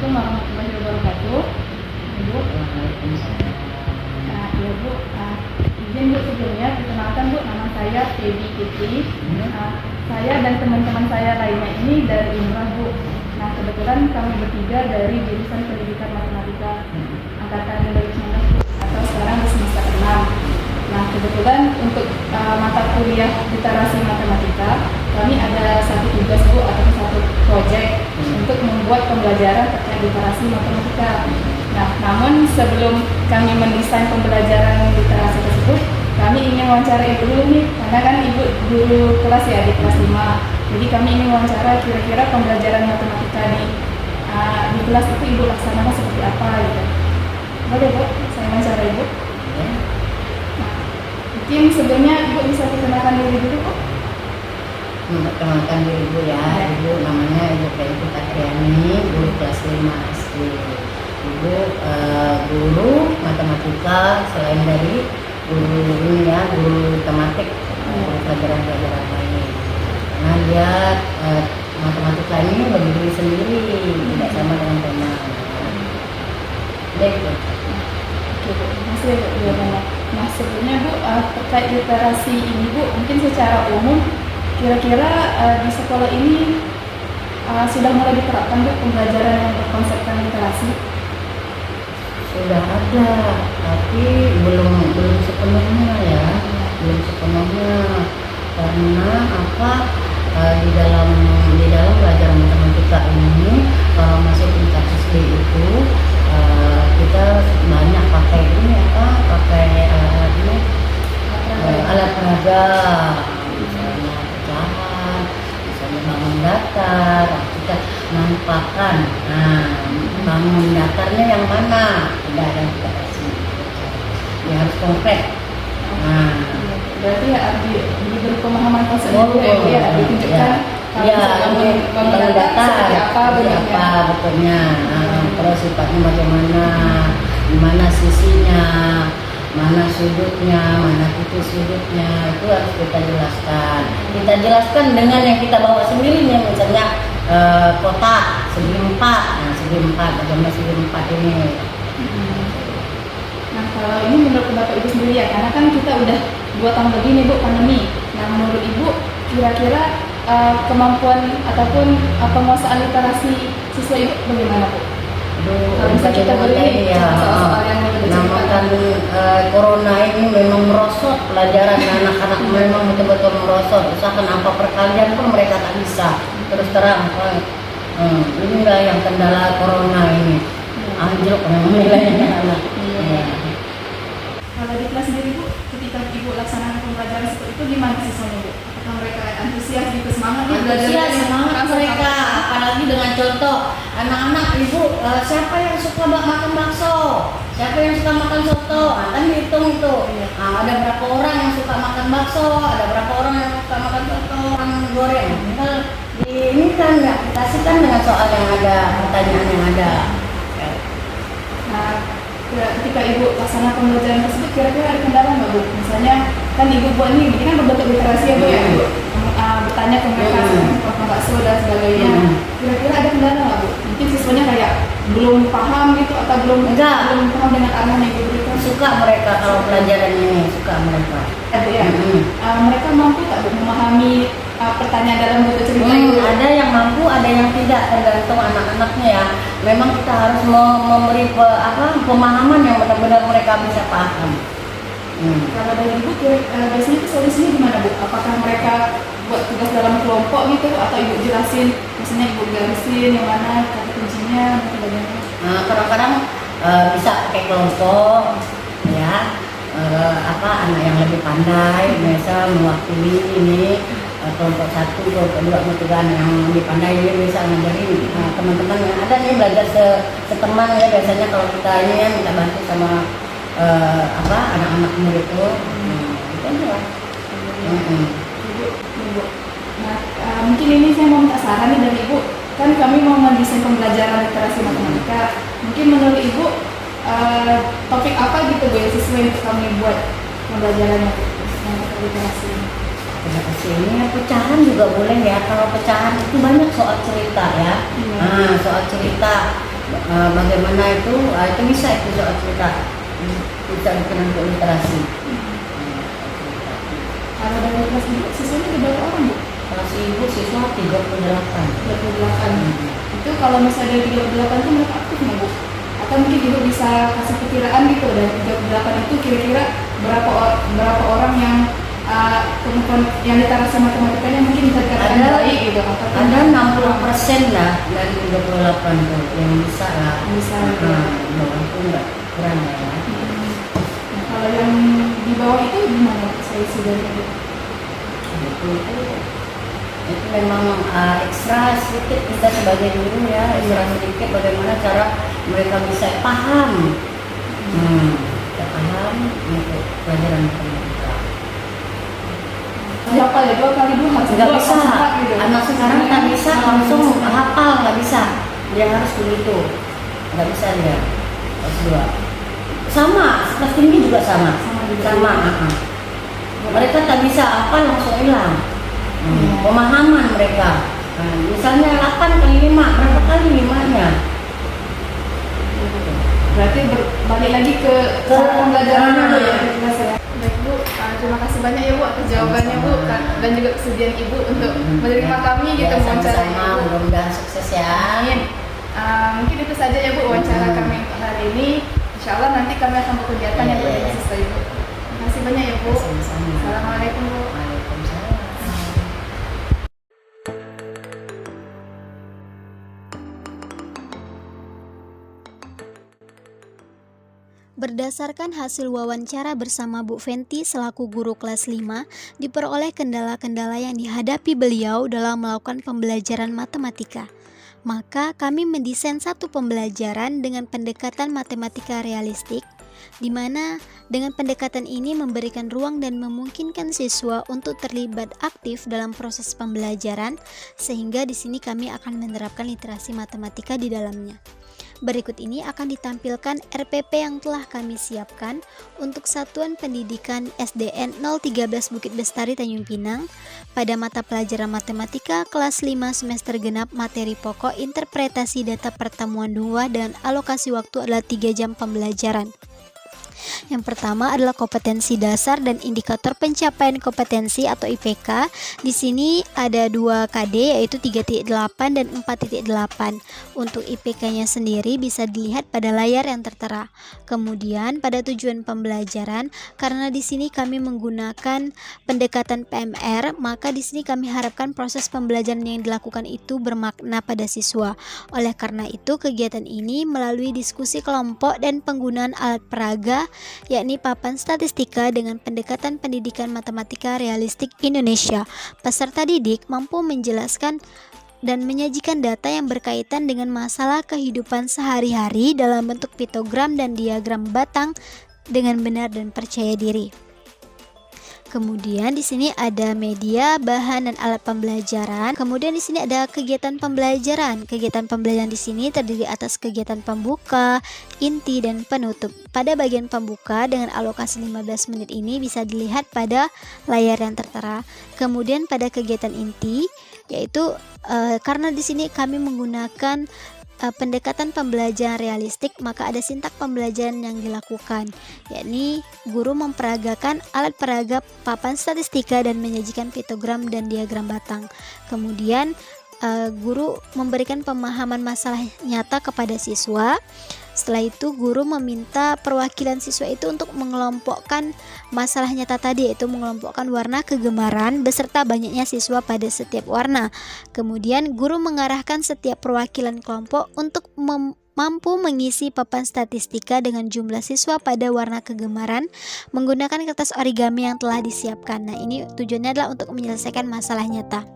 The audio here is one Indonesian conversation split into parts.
Warahmatullahi wabarakatuh. Ibu. Nah, ya Bu, izin Bu sebelumnya perkenalkan Bu, nama saya Feby Fitri. Saya dan teman-teman saya lainnya ini dari Umrah Bu. Nah, kebetulan kami bertiga dari jurusan Pendidikan Matematika angkatan 2019 Bu, atau sekarang di semester 6. Nah, kebetulan untuk mata kuliah literasi matematika, kami ada satu tugas Bu atau satu proyek untuk membuat pembelajaran terkait literasi matematika. Nah, namun sebelum kami mendesain pembelajaran literasi tersebut, kami ingin wawancara Ibu dulu nih, karena kan Ibu guru kelas ya di kelas 5. Jadi kami ingin wawancara kira-kira pembelajaran matematika di kelas itu Ibu laksanakan seperti apa gitu. Boleh Bu, saya wawancara Ibu. Nah, mungkin sebelumnya Ibu bisa perkenalkan diri dulu Bu. Perkenalkan diri Ibu ya. Ibu namanya Ibu Feby Katriani, guru kelas 5 SD. Ibu guru matematika selain dari guru ini ya, guru tematik, guru pelajaran-pelajaran lain. Karena dia matematika ini bagi diri sendiri, tidak sama dengan teman. Baik Bu. Oke Bu, terima kasih Bu. Nah, sebelumnya Bu, terkait literasi ini Bu, mungkin secara umum kira-kira di sekolah ini sudah mulai diterapkan Bu pembelajaran yang berkonsepkan literasi? Sudah ada, tapi belum sepenuhnya ya, belum sepenuhnya. Karena apa, di dalam pelajaran matematika ini kalau masih tingkat SD itu kita banyak pakai ini pakai alat peraga, misalnya pecahan, misalnya bangun datar, kita nampakkan. Nah, bangun datarnya yang mana? Tidak ada yang kita kasih. Ya harus konkret. Nah, berarti harus diberi pemahaman konsep ya, ditunjukkan bangun datar seperti apa betulnya. Terus sifatnya bagaimana, di mana sisinya, mana sudutnya, mana titik sudutnya, itu harus kita jelaskan. Kita jelaskan dengan yang kita bawa sendiri nih, misalnya kotak segi 4, bagaimana segi 4 ini. Nah, kalau ini menurut Bapak Ibu sendiri ya, karena kan kita udah 2 tahun lebih nih Bu pandemi. Nah, menurut Ibu kira-kira kemampuan ataupun penguasaan literasi siswa Ibu bagaimana Bu? Kalau bisa kita beri soal-soal yang namakan corona ini memang merosot pelajaran anak-anak, memang betul-betul merosot. Usahakan apa perkalian pun mereka tak bisa. Terus terang, inilah yang kendala corona ini. Anjlok memang nilainya anak. Kalau di kelas sendiri Bu, ketika Ibu laksanakan pembelajaran seperti itu, gimana siswanya Bu? Apakah mereka antusias gitu, semangat nih belajar? Semangat mereka, apalagi dengan contoh anak-anak Ibu, siapa yang suka makan bakso, siapa yang suka makan soto, kan dihitung itu. Ada berapa orang yang suka makan bakso, ada berapa orang yang suka makan soto, orang goreng. Tinggal ini kan nggak kita kasihkan dengan soal yang ada, pertanyaan yang ada. Nah, ketika Ibu laksanakan pembelajaran tersebut, kira-kira ada kendala nggak Bu? Misalnya kan Ibu buat ini kan berbentuk literasi ya Bu ya, Ibu bertanya ke mereka tentang bakso dan sebagainya. Kira-kira ada kendala nggak Bu? Mungkin siswanya kayak belum paham gitu atau belum paham dengan arah yang Ibu berikan. Suka mereka kalau pelajaran ini, suka mereka. Ya. Mereka mampu tak Bu memahami pertanyaan dalam bentuk cerita itu? Ada yang mampu, ada yang tidak, tergantung anak-anaknya ya. Memang kita harus memberi pemahaman yang benar-benar mereka bisa paham. Kalau dari Ibu, biasanya solusinya gimana Bu? Apakah mereka buat tugas dalam kelompok gitu, atau ibu jelasin, maksudnya ibu garisin yang mana kata kuncinya dan sebagainya? Kadang-kadang bisa pakai kelompok ya, anak yang lebih pandai biasa mewakili ini kelompok 1, kelompok 2, kelompok 3 yang lebih pandai dia bisa ngajarin teman-teman yang ada nih belajar seteman ya. Biasanya kalau kita ini ya minta bantu sama anak-anak murid itu itu aja lah. Ibu. Nah, mungkin ini saya mau minta saran nih dari Ibu. Kan kami mau mendesain pembelajaran literasi matematika. Mungkin menurut Ibu topik apa gitu Bu yang sesuai untuk kami buat pembelajarannya untuk literasi? Literasi ini ya, pecahan juga boleh ya. Kalau pecahan itu banyak soal cerita ya. Soal cerita bagaimana itu bisa itu soal cerita bisa dikenal untuk literasi. Kalau dari kelas Ibu siswanya ada berapa orang Bu? Kelas Ibu siswa 38. 38. Itu kalau misalnya dari 38 itu mereka aktif nggak Bu? Atau mungkin Ibu bisa kasih perkiraan gitu dari 38 itu kira-kira berapa orang yang kemampuan yang literasi matematikanya mungkin bisa dikatakan baik gitu? Ada 60% lah dari 38 tuh yang bisa lah. Bisa. Bawah itu enggak kurang ya. Nah, kalau yang di bawah itu gimana saya sebenarnya? Itu memang ekstra sedikit kita sebagai guru ya, ekstra sedikit bagaimana cara mereka bisa paham. Kita paham untuk pelajaran matematika. Hafal ya 2 kali 2 harus Nggak bisa. gitu. Anak sekarang nggak bisa langsung hafal, nggak bisa. Dia harus begitu. Nggak bisa dia. Harus 2. Sama, kelas tinggi juga sama. Mereka tak bisa hafal langsung hilang. Pemahaman mereka. Misalnya 8 kali 5, berapa kali 5-nya? Berarti balik lagi ke cara pembelajarannya Bu ya. Baik Bu, terima kasih banyak ya Bu atas jawabannya Bu, dan juga kesediaan Ibu untuk menerima kami gitu wawancara Ibu. Mudah-mudahan sukses ya. Amin. Mungkin itu saja ya Bu wawancara kami untuk hari ini. Insya Allah nanti kami akan berkegiatan yang berbeda sesuai Ibu. Terima kasih banyak ya Bu. Assalamualaikum Bu. Waalaikumsalam. Berdasarkan hasil wawancara bersama Bu Fenty selaku guru kelas 5, diperoleh kendala-kendala yang dihadapi beliau dalam melakukan pembelajaran matematika. Maka kami mendesain satu pembelajaran dengan pendekatan matematika realistik, di mana dengan pendekatan ini memberikan ruang dan memungkinkan siswa untuk terlibat aktif dalam proses pembelajaran, sehingga di sini kami akan menerapkan literasi matematika di dalamnya. Berikut ini akan ditampilkan RPP yang telah kami siapkan untuk Satuan Pendidikan SDN 013 Bukit Bestari Tanjung Pinang pada mata pelajaran matematika kelas 5 semester genap materi pokok interpretasi data pertemuan 2 dan alokasi waktu adalah 3 jam pembelajaran. Yang pertama adalah kompetensi dasar dan indikator pencapaian kompetensi atau IPK. Di sini ada 2 KD yaitu 3.8 dan 4.8. Untuk IPK-nya sendiri bisa dilihat pada layar yang tertera. Kemudian pada tujuan pembelajaran, karena di sini kami menggunakan pendekatan PMR, maka di sini kami harapkan proses pembelajaran yang dilakukan itu bermakna pada siswa. Oleh karena itu, kegiatan ini melalui diskusi kelompok dan penggunaan alat peraga, yakni papan statistika dengan pendekatan pendidikan matematika realistik Indonesia. Peserta didik mampu menjelaskan dan menyajikan data yang berkaitan dengan masalah kehidupan sehari-hari dalam bentuk piktogram dan diagram batang dengan benar dan percaya diri. Kemudian di sini ada media, bahan dan alat pembelajaran. Kemudian di sini ada kegiatan pembelajaran. Kegiatan pembelajaran di sini terdiri atas kegiatan pembuka, inti dan penutup. Pada bagian pembuka dengan alokasi 15 menit ini bisa dilihat pada layar yang tertera. Kemudian pada kegiatan inti yaitu karena di sini kami menggunakan pendekatan pembelajaran realistik, maka ada sintak pembelajaran yang dilakukan, yakni guru memperagakan alat peraga papan statistika dan menyajikan piktogram dan diagram batang. Kemudian guru memberikan pemahaman masalah nyata kepada siswa. Setelah itu guru meminta perwakilan siswa itu untuk mengelompokkan masalah nyata tadi, yaitu mengelompokkan warna kegemaran beserta banyaknya siswa pada setiap warna. Kemudian guru mengarahkan setiap perwakilan kelompok untuk mampu mengisi papan statistika dengan jumlah siswa pada warna kegemaran menggunakan kertas origami yang telah disiapkan. Nah, ini tujuannya adalah untuk menyelesaikan masalah nyata.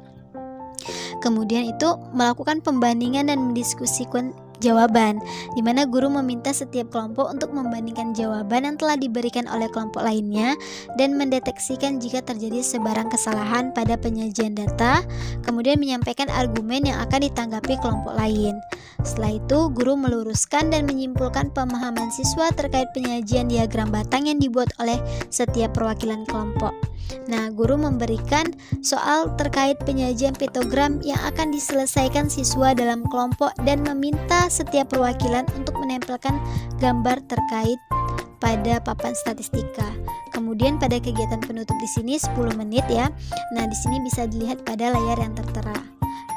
Kemudian itu melakukan pembandingan dan mendiskusikan jawaban, di mana guru meminta setiap kelompok untuk membandingkan jawaban yang telah diberikan oleh kelompok lainnya dan mendeteksikan jika terjadi sebarang kesalahan pada penyajian data, kemudian menyampaikan argumen yang akan ditanggapi kelompok lain. Setelah itu, guru meluruskan dan menyimpulkan pemahaman siswa terkait penyajian diagram batang yang dibuat oleh setiap perwakilan kelompok. Nah, guru memberikan soal terkait penyajian piktogram yang akan diselesaikan siswa dalam kelompok dan meminta setiap perwakilan untuk menempelkan gambar terkait pada papan statistika. Kemudian pada kegiatan penutup di sini 10 menit ya. Nah, di sini bisa dilihat pada layar yang tertera.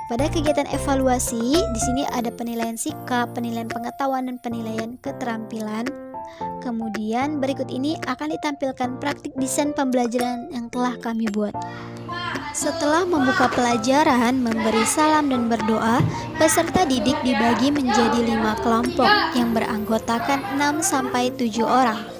Pada kegiatan evaluasi, di sini ada penilaian sikap, penilaian pengetahuan dan penilaian keterampilan. Kemudian berikut ini akan ditampilkan praktik desain pembelajaran yang telah kami buat. Setelah membuka pelajaran, memberi salam dan berdoa, peserta didik dibagi menjadi 5 kelompok yang beranggotakan 6-7 orang.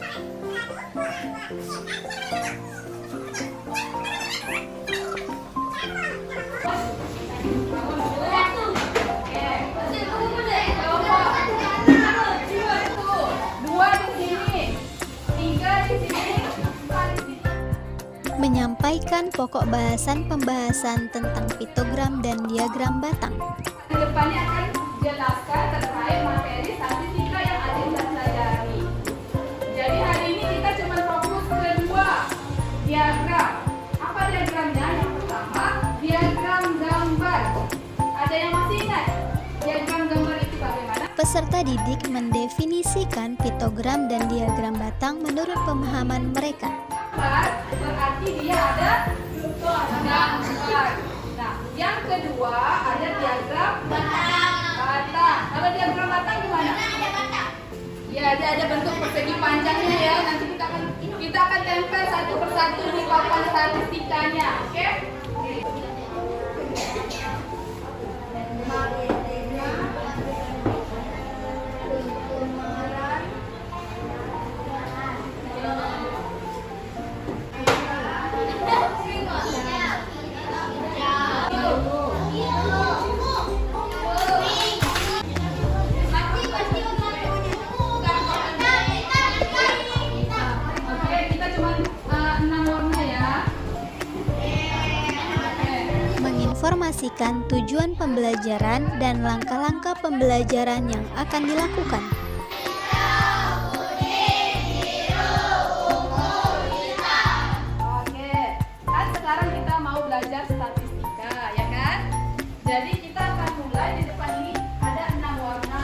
Menyampaikan pokok bahasan pembahasan tentang piktogram dan diagram batang. Kedepannya akan jelaskan terkait materi statistika yang ada di pelajari. Jadi hari ini kita cuma fokus ke 2 diagram. Apa diagramnya? Yang pertama, diagram gambar. Ada yang masih ingat? Diagram gambar itu bagaimana? Peserta didik mendefinisikan piktogram dan diagram batang menurut pemahaman mereka. Berarti dia ada gambar. Nah, yang kedua ada diagram batang. Kalau diagram batang gimana? Ya, ada bentuk persegi panjangnya ya. Nanti kita akan tempel satu persatu di papan statistikanya, oke? Menginformasikan tujuan pembelajaran dan langkah-langkah pembelajaran yang akan dilakukan. Oke, kan sekarang kita mau belajar statistika, ya kan? Jadi kita akan mulai di depan ini ada 6 warna.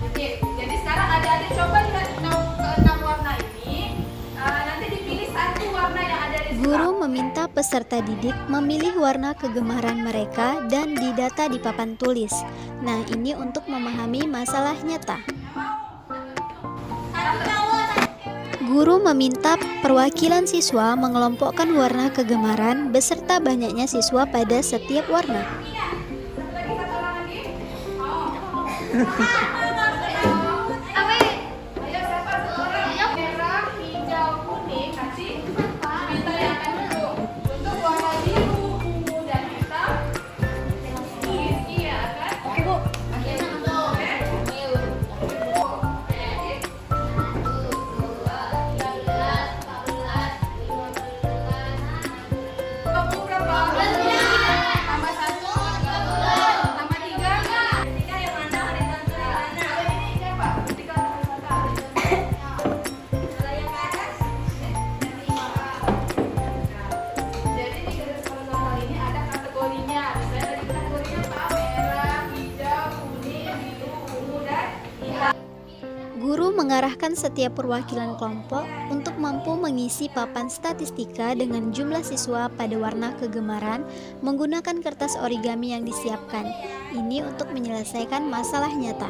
Oke, jadi sekarang adik-adik coba lihat ke 6 warna ini. Nanti dipilih satu warna yang ada di Guru meminta peserta didik memilih warna kegemaran mereka dan didata di papan tulis. Nah, ini untuk memahami masalah nyata. Guru meminta perwakilan siswa mengelompokkan warna kegemaran beserta banyaknya siswa pada setiap warna. Ayo siapa seorang yang merah, hijau, kuning, kasih kita yang akan duduk. Untuk warna biru, ungu, dan hitam, iya kan? Oke Bu. Oke. Tambah 1, tambah 3. Ketika yang mana ini siapa? Ketika jadi di garis horizontal ini ada kategorinya. Misalnya tadi kategorinya apa? Merah, hijau, kuning, biru, ungu, dan hitam. Guru mengarahkan setiap perwakilan kelompok untuk mampu mengisi papan statistika dengan jumlah siswa pada warna kegemaran menggunakan kertas origami yang disiapkan. Ini untuk menyelesaikan masalah nyata.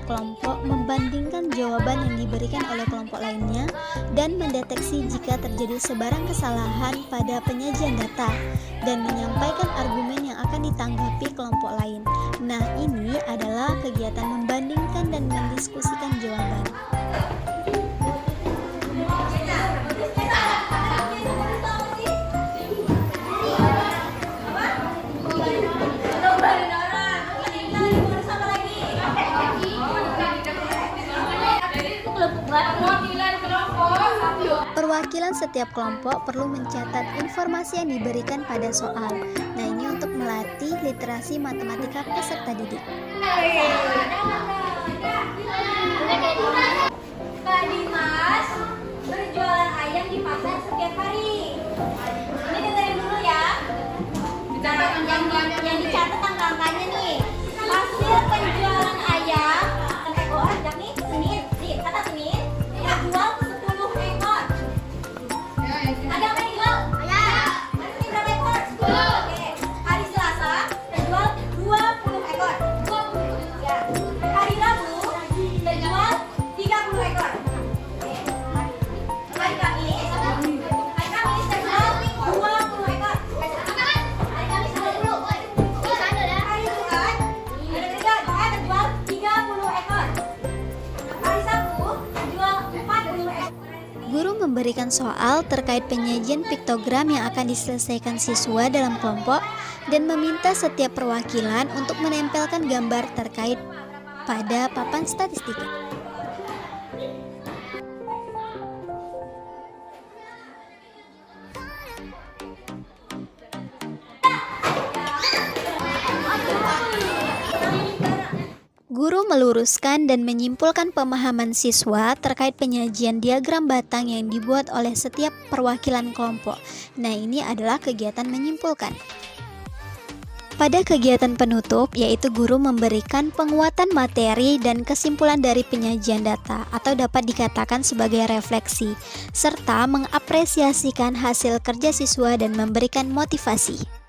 kelompok membandingkan jawaban yang diberikan oleh kelompok lainnya dan mendeteksi jika terjadi sebarang kesalahan pada penyajian data dan menyampaikan argumen yang akan ditanggapi kelompok lain. Nah, ini adalah kegiatan membandingkan dan mendiskusikan jawaban. Perwakilan setiap kelompok perlu mencatat informasi yang diberikan pada soal. Nah, ini untuk melatih literasi matematika peserta didik. Kak Dimas berjualan ayam di pasar setiap hari. Ini dengerin dulu ya. Yang dicatat angka-angkanya nih. Hasil penjualan ayam ekor yakni Senin, kata Senin terjual 10 ekor. Ada apa yang dijual? Ayam. Hari Senin berapa ekor? 10. Oke. Hari Selasa terjual 20 ekor. Ya. Hari Rabu terjual 30 ekor. Oke. Hari Kamis terjual 20 ekor. Hari Kamis 20. Hari Jumat terjual 30 ekor. Hari Sabtu terjual 40 ekor. Guru memberikan soal terkait penyajian piktogram yang akan diselesaikan siswa dalam kelompok dan meminta setiap perwakilan untuk menempelkan gambar terkait pada papan statistika. Guru meluruskan dan menyimpulkan pemahaman siswa terkait penyajian diagram batang yang dibuat oleh setiap perwakilan kelompok. Nah, ini adalah kegiatan menyimpulkan. Pada kegiatan penutup, yaitu guru memberikan penguatan materi dan kesimpulan dari penyajian data atau dapat dikatakan sebagai refleksi, serta mengapresiasikan hasil kerja siswa dan memberikan motivasi.